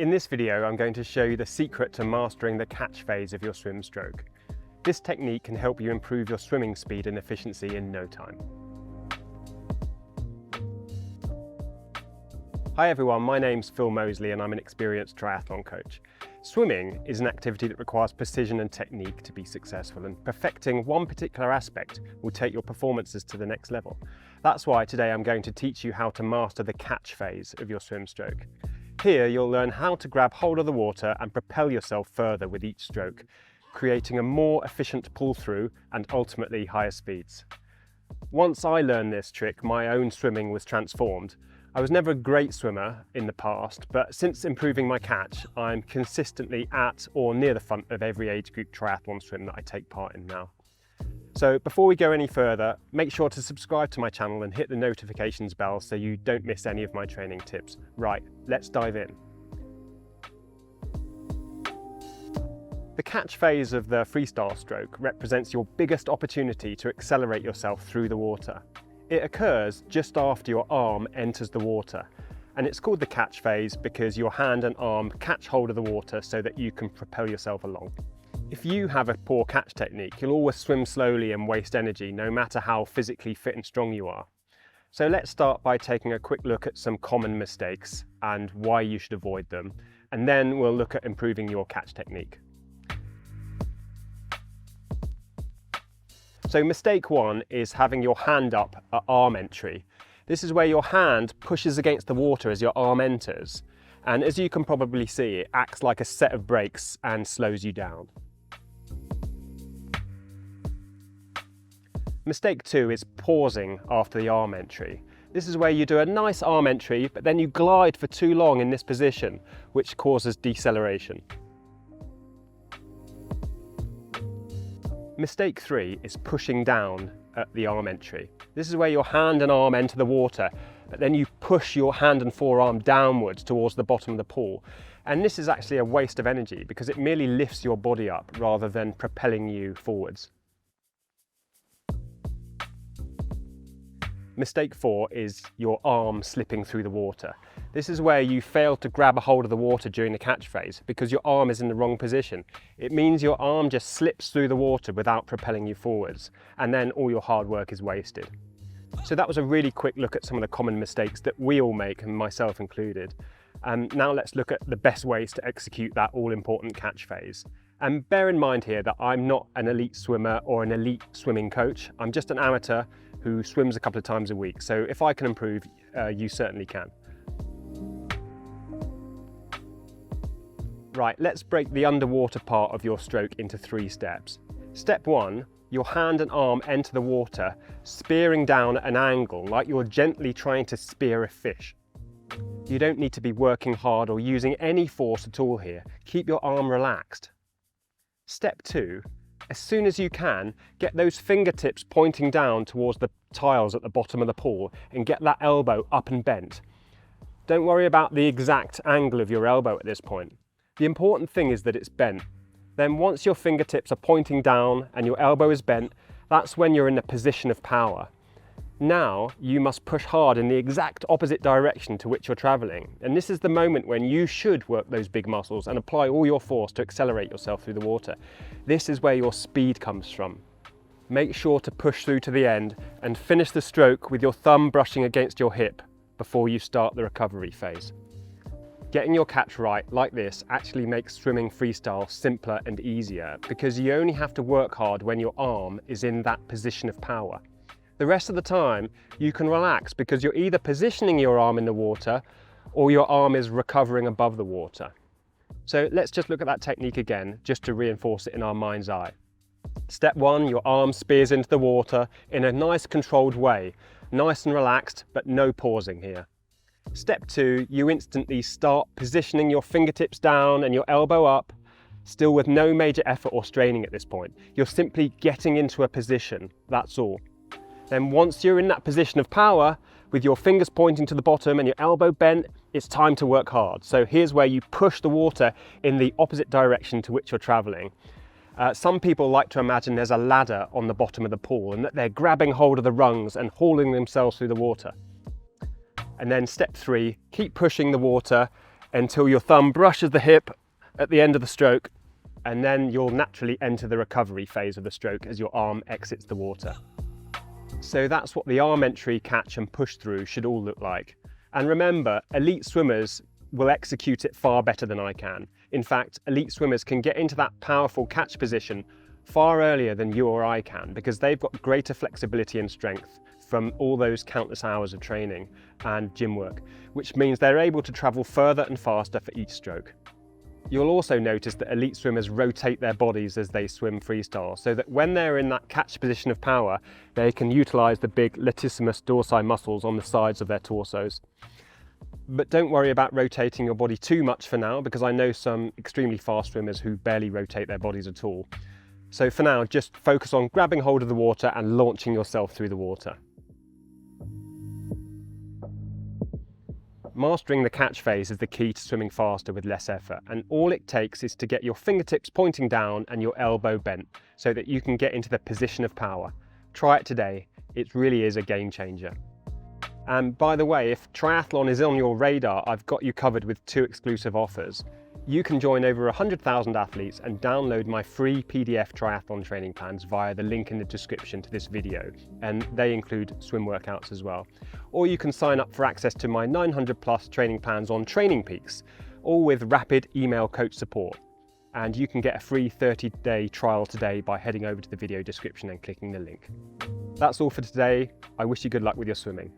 In this video, I'm going to show you the secret to mastering the catch phase of your swim stroke. This technique can help you improve your swimming speed and efficiency in no time. Hi everyone, my name's Phil Mosley and I'm an experienced triathlon coach. Swimming is an activity that requires precision and technique to be successful, and perfecting one particular aspect will take your performances to the next level. That's why today I'm going to teach you how to master the catch phase of your swim stroke. Here you'll learn how to grab hold of the water and propel yourself further with each stroke, creating a more efficient pull through and ultimately higher speeds. Once I learned this trick, my own swimming was transformed. I was never a great swimmer in the past, but since improving my catch, I'm consistently at or near the front of every age group triathlon swim that I take part in now. So before we go any further, make sure to subscribe to my channel and hit the notifications bell so you don't miss any of my training tips. Right, let's dive in. The catch phase of the freestyle stroke represents your biggest opportunity to accelerate yourself through the water. It occurs just after your arm enters the water, and it's called the catch phase because your hand and arm catch hold of the water so that you can propel yourself along. If you have a poor catch technique, you'll always swim slowly and waste energy, no matter how physically fit and strong you are. So let's start by taking a quick look at some common mistakes and why you should avoid them, and then we'll look at improving your catch technique. So mistake one is having your hand up at arm entry. This is where your hand pushes against the water as your arm enters. And as you can probably see, it acts like a set of brakes and slows you down. Mistake two is pausing after the arm entry. This is where you do a nice arm entry, but then you glide for too long in this position, which causes deceleration. Mistake three is pushing down at the arm entry. This is where your hand and arm enter the water, but then you push your hand and forearm downwards towards the bottom of the pool. And this is actually a waste of energy because it merely lifts your body up rather than propelling you forwards. Mistake four is your arm slipping through the water. This is where you fail to grab a hold of the water during the catch phase because your arm is in the wrong position. It means your arm just slips through the water without propelling you forwards, and then all your hard work is wasted. So that was a really quick look at some of the common mistakes that we all make, and myself included. Now let's look at the best ways to execute that all-important catch phase. And bear in mind here that I'm not an elite swimmer or an elite swimming coach. I'm just an amateur who swims a couple of times a week. So if I can improve, you certainly can. Right, let's break the underwater part of your stroke into 3 steps. Step 1, your hand and arm enter the water, spearing down at an angle, like you're gently trying to spear a fish. You don't need to be working hard or using any force at all here. Keep your arm relaxed. Step 2, as soon as you can, get those fingertips pointing down towards the tiles at the bottom of the pool and get that elbow up and bent. Don't worry about the exact angle of your elbow at this point. The important thing is that it's bent. Then once your fingertips are pointing down and your elbow is bent, that's when you're in a position of power. Now you must push hard in the exact opposite direction to which you're traveling. And this is the moment when you should work those big muscles and apply all your force to accelerate yourself through the water. This is where your speed comes from. Make sure to push through to the end and finish the stroke with your thumb brushing against your hip before you start the recovery phase. Getting your catch right like this actually makes swimming freestyle simpler and easier because you only have to work hard when your arm is in that position of power. The rest of the time, you can relax because you're either positioning your arm in the water or your arm is recovering above the water. So let's just look at that technique again, just to reinforce it in our mind's eye. Step 1, your arm spears into the water in a nice controlled way, nice and relaxed, but no pausing here. Step 2, you instantly start positioning your fingertips down and your elbow up, still with no major effort or straining at this point. You're simply getting into a position, that's all. Then once you're in that position of power, with your fingers pointing to the bottom and your elbow bent, it's time to work hard. So here's where you push the water in the opposite direction to which you're traveling. Some people like to imagine there's a ladder on the bottom of the pool and that they're grabbing hold of the rungs and hauling themselves through the water. And then step 3, keep pushing the water until your thumb brushes the hip at the end of the stroke, and then you'll naturally enter the recovery phase of the stroke as your arm exits the water. So that's what the arm entry, catch and push through should all look like. And remember, elite swimmers will execute it far better than I can. In fact, elite swimmers can get into that powerful catch position far earlier than you or I can, because they've got greater flexibility and strength from all those countless hours of training and gym work, which means they're able to travel further and faster for each stroke. You'll also notice that elite swimmers rotate their bodies as they swim freestyle, so that when they're in that catch position of power, they can utilize the big latissimus dorsi muscles on the sides of their torsos. But don't worry about rotating your body too much for now, because I know some extremely fast swimmers who barely rotate their bodies at all. So for now, just focus on grabbing hold of the water and launching yourself through the water. Mastering the catch phase is the key to swimming faster with less effort, and all it takes is to get your fingertips pointing down and your elbow bent so that you can get into the position of power. Try it today, it really is a game changer. And by the way, if triathlon is on your radar, I've got you covered with 2 exclusive offers. You can join over 100,000 athletes and download my free PDF triathlon training plans via the link in the description to this video, and they include swim workouts as well. Or you can sign up for access to my 900+ training plans on Training Peaks, all with rapid email coach support. And you can get a free 30-day trial today by heading over to the video description and clicking the link. That's all for today. I wish you good luck with your swimming.